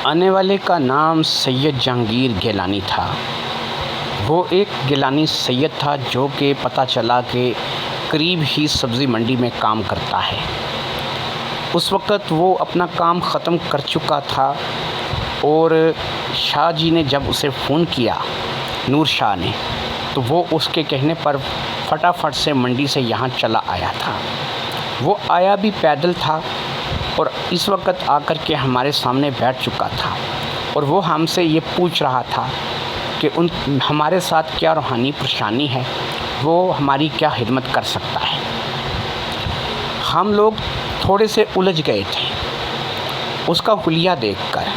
आने वाले का नाम सैयद जहांगीर गिलानी था। वो एक गिलानी सैयद था जो कि पता चला कि करीब ही सब्ज़ी मंडी में काम करता है। उस वक़्त वो अपना काम ख़त्म कर चुका था और शाह जी ने जब उसे फ़ोन किया, नूर शाह ने, तो वो उसके कहने पर फटाफट से मंडी से यहाँ चला आया था। वो आया भी पैदल था और इस वक्त आकर के हमारे सामने बैठ चुका था और वो हमसे ये पूछ रहा था कि हमारे साथ क्या रूहानी परेशानी है, वो हमारी क्या खिदमत कर सकता है। हम लोग थोड़े से उलझ गए थे उसका हुलिया देखकर।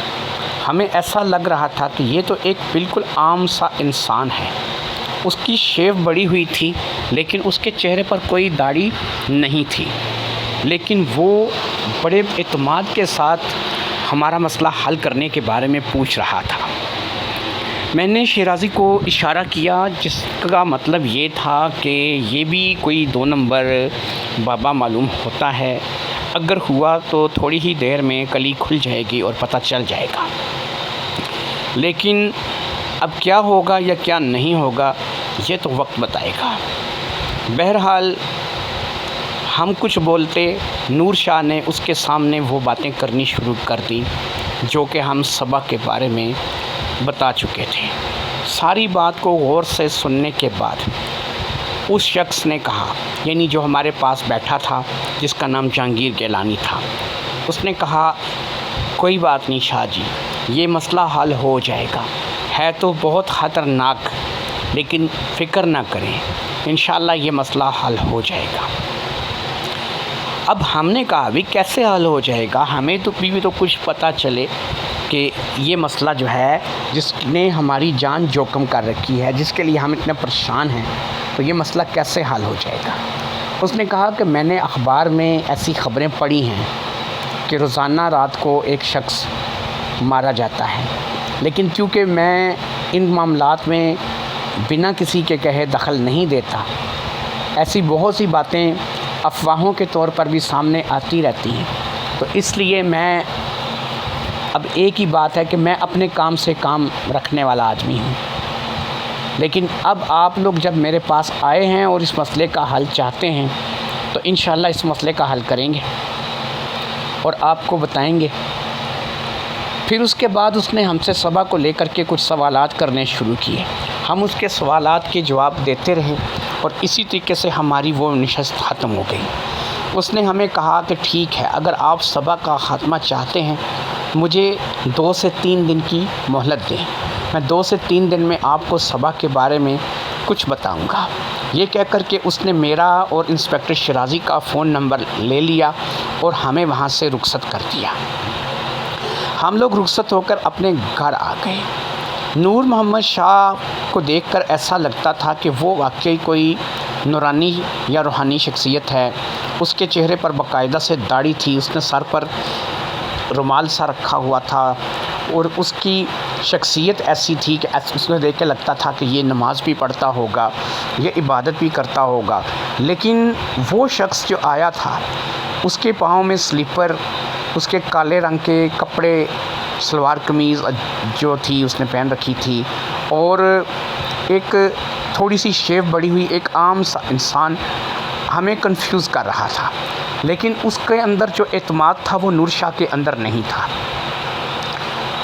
हमें ऐसा लग रहा था कि ये तो एक बिल्कुल आम सा इंसान है। उसकी शेव बड़ी हुई थी लेकिन उसके चेहरे पर कोई दाढ़ी नहीं थी, लेकिन वो बड़े इत्मीनान के साथ हमारा मसला हल करने के बारे में पूछ रहा था। मैंने शिराज़ी को इशारा किया जिसका मतलब ये था कि ये भी कोई 2 नंबर बाबा मालूम होता है। अगर हुआ तो थोड़ी ही देर में कली खुल जाएगी और पता चल जाएगा, लेकिन अब क्या होगा या क्या नहीं होगा ये तो वक्त बताएगा। बहरहाल हम कुछ बोलते, नूर शाह ने उसके सामने वो बातें करनी शुरू कर दी जो कि हम सबक के बारे में बता चुके थे। सारी बात को गौर से सुनने के बाद उस शख्स ने कहा, यानी जो हमारे पास बैठा था जिसका नाम जहांगीर गिलानी था, उसने कहा कोई बात नहीं शाह जी, ये मसला हल हो जाएगा। है तो बहुत ख़तरनाक, लेकिन फ़िक्र ना करें, इंशाअल्लाह ये मसला हल हो जाएगा। अब हमने कहा अभी कैसे हल हो जाएगा, हमें तो भी तो कुछ पता चले कि ये मसला जो है जिसने हमारी जान जोखिम कर रखी है, जिसके लिए हम इतने परेशान हैं, तो ये मसला कैसे हल हो जाएगा। उसने कहा कि मैंने अखबार में ऐसी ख़बरें पढ़ी हैं कि रोज़ाना रात को एक शख्स मारा जाता है, लेकिन क्योंकि मैं इन मामलात में बिना किसी के कहे दखल नहीं देता, ऐसी बहुत सी बातें अफवाहों के तौर पर भी सामने आती रहती हैं, तो इसलिए मैं अब एक ही बात है कि मैं अपने काम से काम रखने वाला आदमी हूँ। लेकिन अब आप लोग जब मेरे पास आए हैं और इस मसले का हल चाहते हैं, तो इंशाअल्लाह इस मसले का हल करेंगे और आपको बताएंगे। फिर उसके बाद उसने हमसे सभा को लेकर के कुछ सवालात करने शुरू किए। हम उसके सवालात के जवाब देते रहे और इसी तरीके से हमारी वो नशस्त ख़त्म हो गई। उसने हमें कहा कि ठीक है, अगर आप सभा का ख़ात्मा चाहते हैं, मुझे 2 से 3 दिन की मोहलत दें। मैं 2 से 3 दिन में आपको सभा के बारे में कुछ बताऊंगा। ये कह कर के उसने मेरा और इंस्पेक्टर शिराज़ी का फ़ोन नंबर ले लिया और हमें वहाँ से रुखसत कर दिया। हम लोग रुखसत होकर अपने घर आ गए। नूर मोहम्मद शाह को देखकर ऐसा लगता था कि वो वाकई कोई नूरानी या रूहानी शख्सियत है। उसके चेहरे पर बाकायदा से दाढ़ी थी, उसने सर पर रुमाल सा रखा हुआ था और उसकी शख्सियत ऐसी थी कि उसने देख के लगता था कि ये नमाज़ भी पढ़ता होगा, ये इबादत भी करता होगा। लेकिन वो शख्स जो आया था, उसके पाँव में स्लीपर, उसके काले रंग के कपड़े, सलवार कमीज़ जो थी उसने पहन रखी थी और एक थोड़ी सी शेव बड़ी हुई एक आम सा इंसान हमें कंफ्यूज कर रहा था। लेकिन उसके अंदर जो एतमाद था वो नूर शाह के अंदर नहीं था।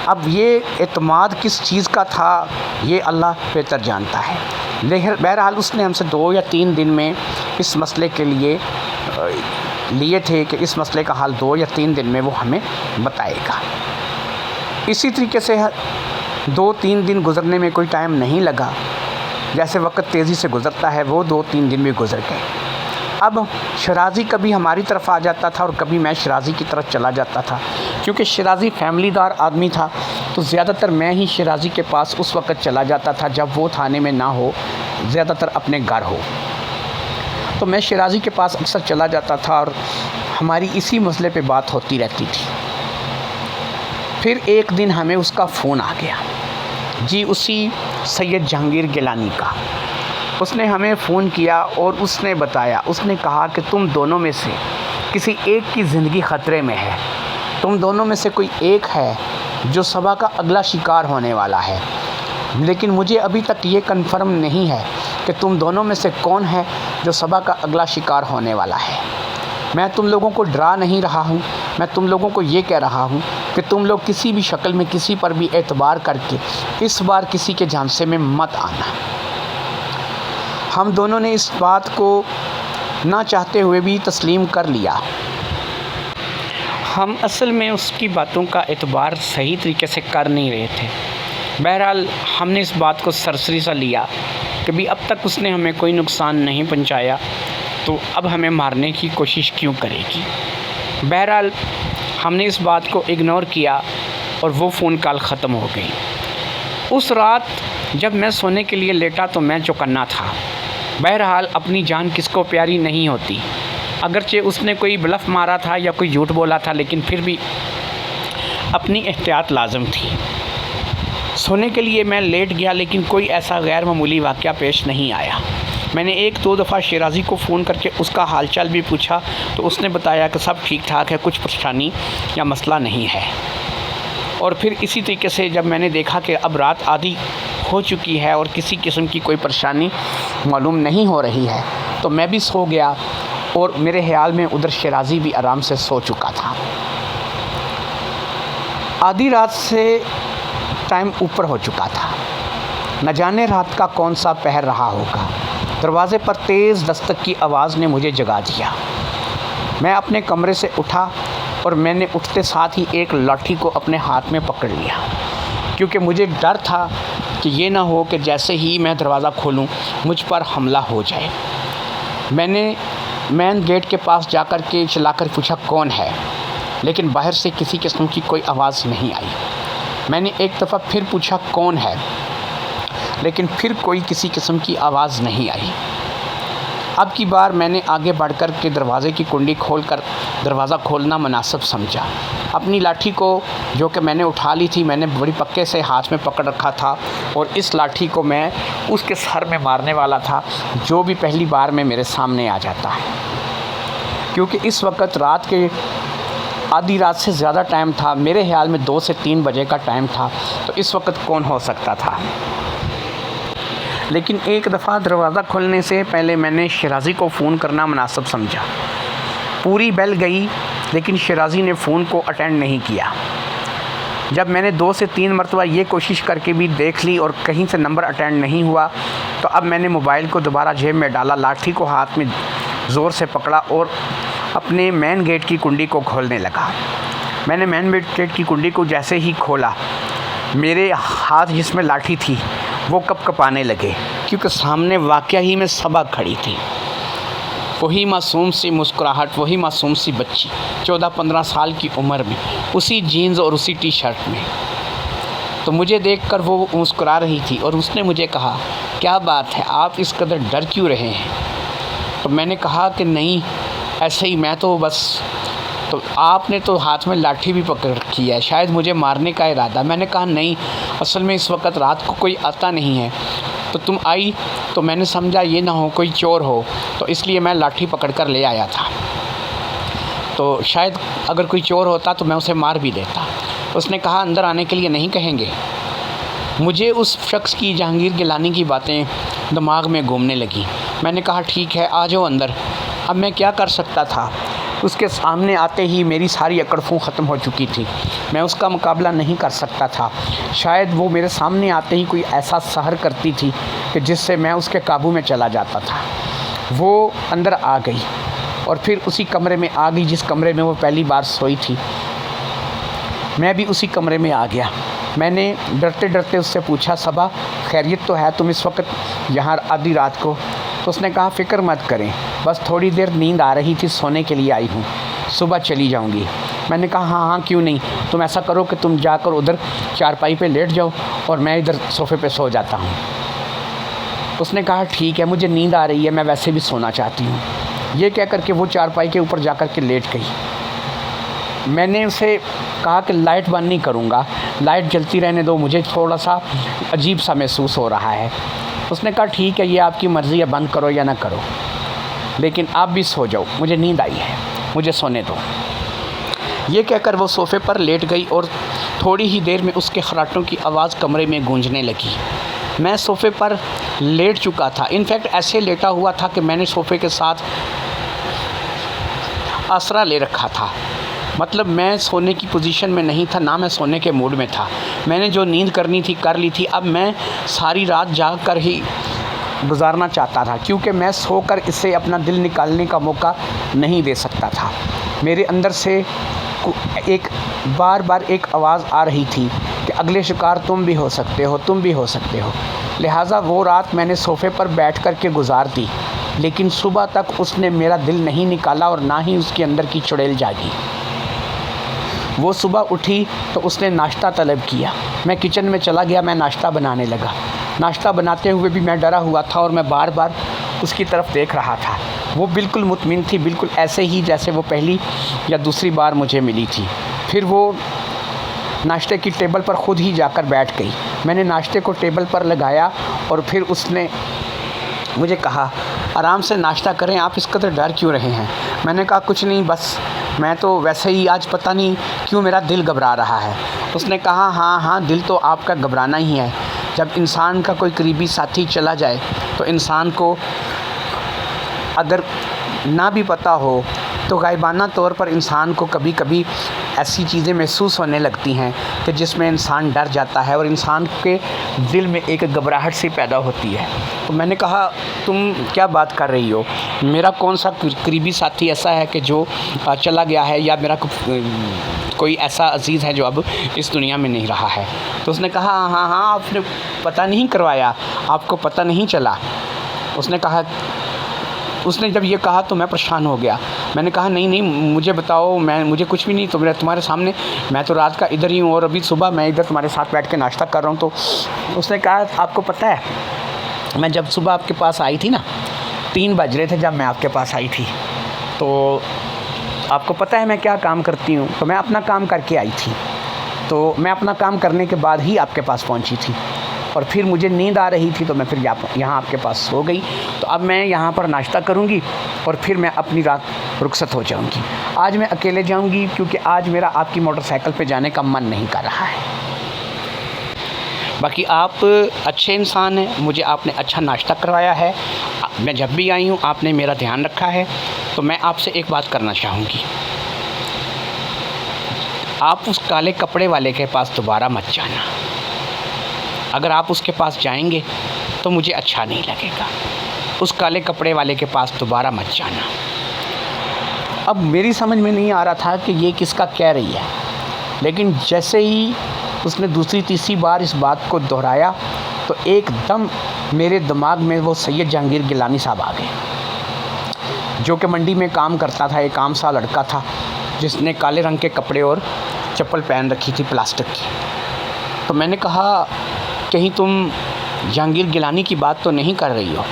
अब ये एतमाद किस चीज़ का था ये अल्लाह बेहतर जानता है। लेकिन बहरहाल उसने हमसे 2 या 3 दिन में इस मसले के लिए थे कि इस मसले का हल 2 या 3 दिन में वो हमें बताएगा। इसी तरीके से 2-3 दिन गुज़रने में कोई टाइम नहीं लगा। जैसे वक्त तेज़ी से गुज़रता है, वो 2-3 दिन भी गुज़र गए। अब शिराज़ी कभी हमारी तरफ आ जाता था और कभी मैं शिराज़ी की तरफ चला जाता था। क्योंकि शिराज़ी फैमिलीदार आदमी था, तो ज़्यादातर मैं ही शिराज़ी के पास उस वक़्त चला जाता था जब वो थाने में ना हो, ज़्यादातर अपने घर हो। तो मैं शिराज़ी के पास अक्सर चला जाता था और हमारी इसी मसले पे बात होती रहती थी। फिर एक दिन हमें उसका फ़ोन आ गया, जी उसी सैयद जहांगीर गिलानी का। उसने हमें फ़ोन किया और उसने बताया, उसने कहा कि तुम दोनों में से किसी एक की ज़िंदगी ख़तरे में है। तुम दोनों में से कोई एक है जो सबा का अगला शिकार होने वाला है। लेकिन मुझे अभी तक ये कन्फर्म नहीं है कि तुम दोनों में से कौन है जो सबा का अगला शिकार होने वाला है। मैं तुम लोगों को डरा नहीं रहा हूँ, मैं तुम लोगों को ये कह रहा हूँ कि तुम लोग किसी भी शक्ल में किसी पर भी एतबार करके इस बार किसी के झांसे में मत आना। हम दोनों ने इस बात को ना चाहते हुए भी तस्लीम कर लिया। हम असल में उसकी बातों का एतबार सही तरीके से कर नहीं रहे थे। बहरहाल हमने इस बात को सरसरी सा लिया कि भी अब तक उसने हमें कोई नुकसान नहीं पहुंचाया, तो अब हमें मारने की कोशिश क्यों करेगी। बहरहाल हमने इस बात को इग्नोर किया और वो फ़ोन कॉल ख़त्म हो गई। उस रात जब मैं सोने के लिए लेटा तो मैं चौकन्ना था। बहरहाल अपनी जान किसको प्यारी नहीं होती। अगरचे उसने कोई ब्लफ़ मारा था या कोई झूठ बोला था, लेकिन फिर भी अपनी एहतियात लाज़िम थी। सोने के लिए मैं लेट गया, लेकिन कोई ऐसा गैर मामूली वाक़या पेश नहीं आया। मैंने एक दो दफ़ा शिराज़ी को फ़ोन करके उसका हालचाल भी पूछा तो उसने बताया कि सब ठीक ठाक है, कुछ परेशानी या मसला नहीं है। और फिर इसी तरीके से जब मैंने देखा कि अब रात आधी हो चुकी है और किसी किस्म की कोई परेशानी मालूम नहीं हो रही है, तो मैं भी सो गया और मेरे ख्याल में उधर शिराज़ी भी आराम से सो चुका था। आधी रात से टाइम ऊपर हो चुका था। न जाने रात का कौन सा पहर रहा होगा। दरवाज़े पर तेज़ दस्तक की आवाज़ ने मुझे जगा दिया। मैं अपने कमरे से उठा और मैंने उठते साथ ही एक लाठी को अपने हाथ में पकड़ लिया, क्योंकि मुझे डर था कि ये ना हो कि जैसे ही मैं दरवाज़ा खोलूं मुझ पर हमला हो जाए। मैंने मेन गेट के पास जाकर के चलाकर पूछा कौन है, लेकिन बाहर से किसी किस्म की कोई आवाज़ नहीं आई। मैंने एक दफ़ा फिर पूछा कौन है, लेकिन फिर कोई किसी किस्म की आवाज़ नहीं आई। अब की बार मैंने आगे बढ़कर के दरवाज़े की कुंडी खोलकर दरवाज़ा खोलना मुनासिब समझा। अपनी लाठी को जो कि मैंने उठा ली थी, मैंने बड़ी पक्के से हाथ में पकड़ रखा था और इस लाठी को मैं उसके सर में मारने वाला था जो भी पहली बार में मेरे सामने आ जाता है। क्योंकि इस वक्त रात के आधी रात से ज़्यादा टाइम था, मेरे ख्याल में 2 से 3 बजे का टाइम था, तो इस वक्त कौन हो सकता था। लेकिन एक दफ़ा दरवाज़ा खोलने से पहले मैंने शिराज़ी को फ़ोन करना मुनासिब समझा। पूरी बेल गई, लेकिन शिराज़ी ने फ़ोन को अटेंड नहीं किया। जब मैंने 2 से 3 मरतबा ये कोशिश करके भी देख ली और कहीं से नंबर अटेंड नहीं हुआ, तो अब मैंने मोबाइल को दोबारा जेब में डाला, लाठी को हाथ में ज़ोर से पकड़ा और अपने मेन गेट की कुंडी को खोलने लगा। मैंने मेन गेट की कुंडी को जैसे ही खोला, मेरे हाथ जिसमें लाठी थी वो कँपाने लगे, क्योंकि सामने वाक़या ही में सबा खड़ी थी। वही मासूम सी मुस्कुराहट, वही मासूम सी बच्ची 14-15 साल की उम्र में, उसी जीन्स और उसी टी शर्ट में। तो मुझे देखकर वो मुस्कुरा रही थी और उसने मुझे कहा, क्या बात है, आप इस कदर डर क्यों रहे हैं। तो मैंने कहा कि नहीं, ऐसे ही, मैं तो बस, तो आपने तो हाथ में लाठी भी पकड़ रखी है, शायद मुझे मारने का इरादा। मैंने कहा नहीं, असल में इस वक्त रात को कोई आता नहीं है, तो तुम आई तो मैंने समझा ये ना हो कोई चोर हो, तो इसलिए मैं लाठी पकड़ कर ले आया था। तो शायद अगर कोई चोर होता तो मैं उसे मार भी देता। उसने कहा अंदर आने के लिए नहीं कहेंगे। मुझे उस शख्स की जहांगीर गिलानी की बातें दिमाग में घूमने लगी। मैंने कहा ठीक है, आ जाओ अंदर। अब मैं क्या कर सकता था, उसके सामने आते ही मेरी सारी अकड़-फूं ख़त्म हो चुकी थी। मैं उसका मुकाबला नहीं कर सकता था। शायद वो मेरे सामने आते ही कोई ऐसा सहर करती थी कि जिससे मैं उसके काबू में चला जाता था। वो अंदर आ गई और फिर उसी कमरे में आ गई जिस कमरे में वो पहली बार सोई थी। मैं भी उसी कमरे में आ गया। मैंने डरते डरते उससे पूछा, सबा खैरियत तो है, तुम इस वक्त यहाँ आधी रात को। तो उसने कहा फ़िक्र मत करें, बस थोड़ी देर नींद आ रही थी, सोने के लिए आई हूँ, सुबह चली जाऊँगी। मैंने कहा हाँ क्यों नहीं, तुम ऐसा करो कि तुम जाकर उधर चारपाई पे लेट जाओ और मैं इधर सोफ़े पे सो जाता हूँ। उसने कहा ठीक है, मुझे नींद आ रही है, मैं वैसे भी सोना चाहती हूँ। ये कह कर के वो चारपाई के ऊपर जाकर के लेट गई। मैंने उसे कहा कि लाइट बंद नहीं करूँगा, लाइट जलती रहने दो, मुझे थोड़ा सा अजीब सा महसूस हो रहा है। उसने कहा ठीक है, ये आपकी मर्ज़ी है, बंद करो या ना करो, लेकिन आप भी सो जाओ, मुझे नींद आई है, मुझे सोने दो। ये कहकर वो सोफ़े पर लेट गई और थोड़ी ही देर में उसके खर्राटों की आवाज़ कमरे में गूंजने लगी। मैं सोफ़े पर लेट चुका था। इनफैक्ट ऐसे लेटा हुआ था कि मैंने सोफ़े के साथ आसरा ले रखा था। मतलब मैं सोने की पोजीशन में नहीं था, ना मैं सोने के मूड में था। मैंने जो नींद करनी थी कर ली थी। अब मैं सारी रात जाग कर ही गुजारना चाहता था, क्योंकि मैं सोकर इससे अपना दिल निकालने का मौका नहीं दे सकता था। मेरे अंदर से एक बार एक आवाज़ आ रही थी कि अगले शिकार तुम भी हो सकते हो, तुम भी हो सकते हो। लिहाजा वो रात मैंने सोफ़े पर बैठ कर के गुजार दी, लेकिन सुबह तक उसने मेरा दिल नहीं निकाला और ना ही उसके अंदर की चुड़ैल जागी। वो सुबह उठी तो उसने नाश्ता तलब किया। मैं किचन में चला गया, मैं नाश्ता बनाने लगा। नाश्ता बनाते हुए भी मैं डरा हुआ था और मैं बार बार उसकी तरफ देख रहा था। वो बिल्कुल मुतमिन थी, बिल्कुल ऐसे ही जैसे वो पहली या दूसरी बार मुझे मिली थी। फिर वो नाश्ते की टेबल पर ख़ुद ही जाकर बैठ गई। मैंने नाश्ते को टेबल पर लगाया और फिर उसने मुझे कहा, आराम से नाश्ता करें, आप इस कदर डर क्यों रहे हैं? मैंने कहा कुछ नहीं, बस मैं तो वैसे ही आज पता नहीं क्यों मेरा दिल घबरा रहा है। उसने कहा हाँ, दिल तो आपका घबराना ही है। जब इंसान का कोई करीबी साथी चला जाए तो इंसान को अगर ना भी पता हो तो गायबाना तौर पर इंसान को कभी कभी ऐसी चीज़ें महसूस होने लगती हैं कि जिसमें इंसान डर जाता है और इंसान के दिल में एक घबराहट सी पैदा होती है। तो मैंने कहा तुम क्या बात कर रही हो? मेरा कौन सा करीबी साथी ऐसा है कि जो चला गया है, या मेरा कोई ऐसा अज़ीज़ है जो अब इस दुनिया में नहीं रहा है? तो उसने कहा हाँ, आपने पता नहीं करवाया, आपको पता नहीं चला। उसने जब ये कहा तो मैं परेशान हो गया। मैंने कहा नहीं, मुझे बताओ, मुझे कुछ भी नहीं, तुम्हारे सामने, मैं तो रात का इधर ही हूँ और अभी सुबह मैं इधर तुम्हारे साथ बैठ के नाश्ता कर रहा हूँ। तो उसने कहा आपको पता है, मैं जब सुबह आपके पास आई थी ना, 3 बज रहे थे जब मैं आपके पास आई थी, तो आपको पता है मैं क्या काम करती हूँ? तो मैं अपना काम करके आई थी, तो मैं अपना काम करने के बाद ही आपके पास पहुँची थी और फिर मुझे नींद आ रही थी तो मैं फिर यहाँ आपके पास सो गई। तो अब मैं यहाँ पर नाश्ता करूँगी और फिर मैं अपनी रात रुखसत हो जाऊँगी। आज मैं अकेले जाऊँगी क्योंकि आज मेरा आपकी मोटरसाइकिल पे जाने का मन नहीं कर रहा है। बाकी आप अच्छे इंसान हैं, मुझे आपने अच्छा नाश्ता करवाया है, मैं जब भी आई हूँ आपने मेरा ध्यान रखा है। तो मैं आपसे एक बात करना चाहूँगी, आप उस काले कपड़े वाले के पास दोबारा मत जाना। अगर आप उसके पास जाएंगे तो मुझे अच्छा नहीं लगेगा। उस काले कपड़े वाले के पास दोबारा मत जाना। अब मेरी समझ में नहीं आ रहा था कि ये किसका कह रही है, लेकिन जैसे ही उसने दूसरी तीसरी बार इस बात को दोहराया तो एकदम मेरे दिमाग में वो सैयद जहांगीर गिलानी साहब आ गए, जो कि मंडी में काम करता था। एक आम सा लड़का था जिसने काले रंग के कपड़े और चप्पल पहन रखी थी प्लास्टिक की। तो मैंने कहा कहीं तुम जहांगीर गिलानी की बात तो नहीं कर रही हो?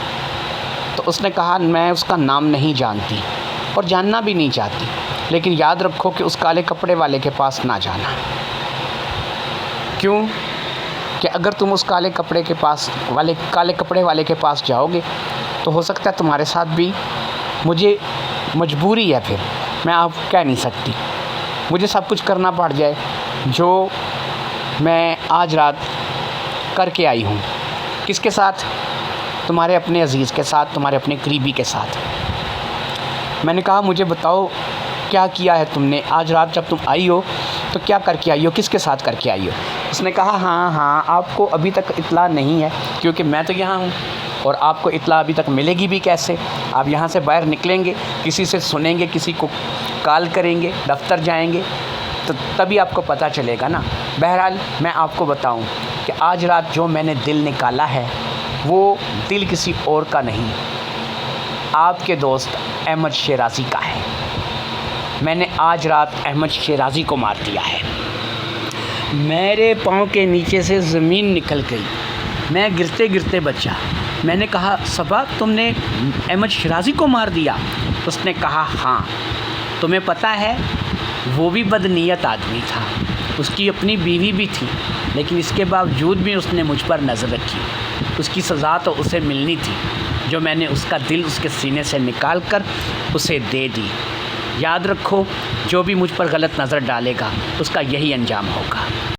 तो उसने कहा मैं उसका नाम नहीं जानती और जानना भी नहीं चाहती, लेकिन याद रखो कि उस काले कपड़े वाले के पास ना जाना। क्यों? कि अगर तुम उस काले कपड़े वाले के पास जाओगे तो हो सकता है तुम्हारे साथ भी, मुझे मजबूरी है, फिर मैं आप कह नहीं सकती, मुझे सब कुछ करना पड़ जाए जो मैं आज रात करके आई हूँ। किसके साथ? तुम्हारे अपने अज़ीज़ के साथ, तुम्हारे अपने करीबी के साथ। मैंने कहा मुझे बताओ क्या किया है तुमने आज रात, जब तुम आई हो तो क्या करके आई हो, किसके साथ करके आई हो? उसने कहा हाँ, आपको अभी तक इत्ला नहीं है क्योंकि मैं तो यहाँ हूँ और आपको इत्ला अभी तक मिलेगी भी कैसे? आप यहाँ से बाहर निकलेंगे, किसी से सुनेंगे, किसी को कॉल करेंगे, दफ्तर जाएंगे, तो तभी आपको पता चलेगा ना। बहरहाल मैं आपको बताऊं कि आज रात जो मैंने दिल निकाला है वो दिल किसी और का नहीं, आपके दोस्त अहमद शेराज़ी का है। मैंने आज रात अहमद शेराज़ी को मार दिया है। मेरे पाँव के नीचे से ज़मीन निकल गई, मैं गिरते गिरते बचा। मैंने कहा सबा तुमने अहमद शेराज़ी को मार दिया? उसने कहा हाँ। तुम्हें पता है वो भी बदनीयत आदमी था, उसकी अपनी बीवी भी थी, लेकिन इसके बावजूद भी उसने मुझ पर नज़र रखी। उसकी सज़ा तो उसे मिलनी थी, जो मैंने उसका दिल उसके सीने से निकाल कर उसे दे दी। याद रखो, जो भी मुझ पर गलत नज़र डालेगा उसका यही अंजाम होगा।